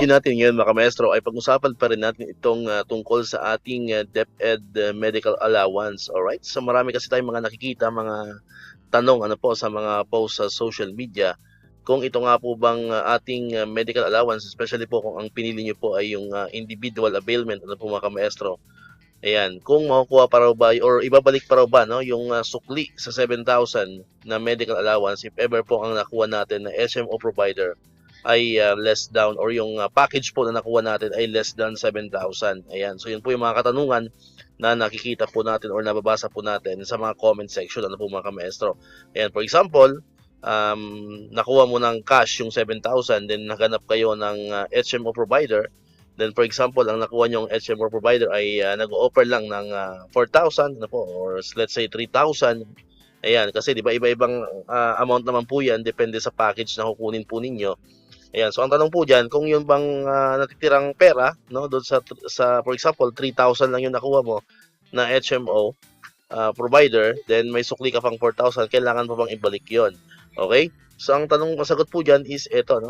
video natin ngayon mga maestro ay pag-usapan pa rin natin itong tungkol sa ating DepEd medical allowance. Alright? So marami kasi tayong mga nakikita, mga tanong sa mga post sa social media kung ito nga po bang ating medical allowance, especially po kung ang pinili nyo po ay yung individual availment, mga maestro. Ayan, kung makukuha pa raw ba or ibabalik pa raw ba yung sukli sa 7,000 na medical allowance if ever po ang nakuha natin na HMO provider ay less down or yung package po na nakuha natin ay less than 7,000. Ayan, so yun po yung mga katanungan na nakikita po natin or nababasa po natin sa mga comment section mga maestro. Ayan, for example, nakuha mo ng cash yung 7,000 then naghanap kayo ng HMO provider. Then for example, ang nakuha nyong HMO provider ay nag-offer lang ng 4,000 or let's say 3,000. Ayan, kasi di ba iba-ibang amount naman po yan, depende sa package na kukunin po ninyo. Ayan, so ang tanong po diyan, kung yung bang natitirang pera, doon sa for example, 3,000 lang yung nakuha mo na HMO provider, then may sukli ka pang 4,000, kailangan mo bang ibalik 'yon? Okay? So ang sagot po diyan is ito,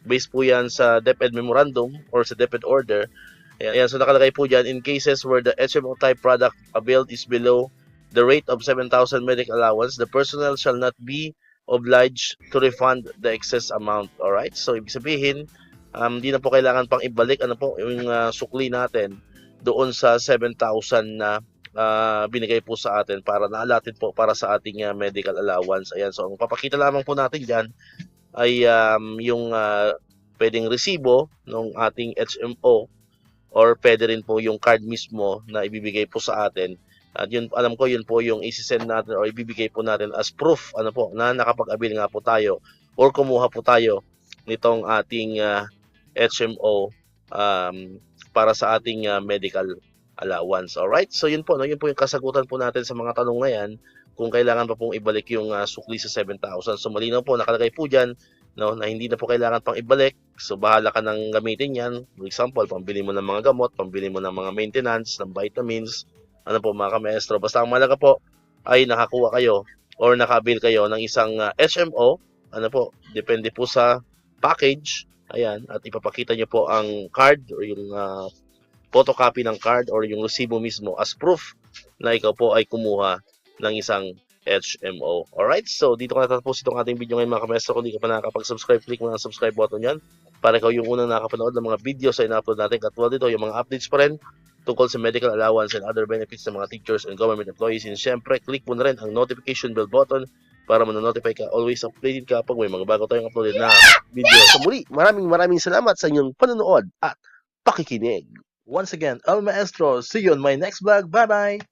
base po yan sa DepEd Memorandum or sa DepEd Order. Ayan, so nakalagay po dyan, in cases where the HMO type product availed is below the rate of 7,000 medical allowance, the personnel shall not be obliged to refund the excess amount. Alright? So, ibig sabihin, hindi na po kailangan pang ibalik yung sukli natin doon sa 7,000 na binigay po sa atin para naalatin po para sa ating medical allowance. Ayan, so ang papakita lamang po natin dyan ay yung pwedeng resibo ng ating HMO or pwede rin po yung card mismo na ibibigay po sa atin. At yun, alam ko yun po yung isi-send natin or ibibigay po natin as proof na nakapag-avail nga po tayo or kumuha po tayo nitong ating HMO para sa ating medical allowance. Alright? So yun po, yun po yung kasagutan po natin sa mga tanong na yan kung kailangan pa pong ibalik yung sukli sa 7,000. So malinaw po, nakalagay po dyan na hindi na po kailangan pang ibalik. So bahala ka nang gamitin yan. For example, pambili mo ng mga gamot, pambili mo ng mga maintenance, ng vitamins, mga maestro. Basta ang malaga po ay nakakuha kayo or nakabil kayo ng isang HMO. Depende po sa package. Ayan, at ipapakita nyo po ang card or yung photocopy ng card or yung resibo mismo as proof na ikaw po ay kumuha ng isang HMO. Alright, so dito ko natatapos itong ating video ngayon mga kamestro. Kung di ka pa nakakapag-subscribe, click mo ang subscribe button yan para ikaw yung unang nakapanood ng mga videos na ina-upload natin. Katulad dito, yung mga updates pa rin tungkol sa medical allowance and other benefits ng mga teachers and government employees. And syempre, click mo na rin ang notification bell button para manonotify ka, always updated ka pag may mga bago tayong uploaded na video. So muli, maraming salamat sa inyong panonood at pakikinig. Once again, El Maestro, see you on my next vlog. Bye-bye!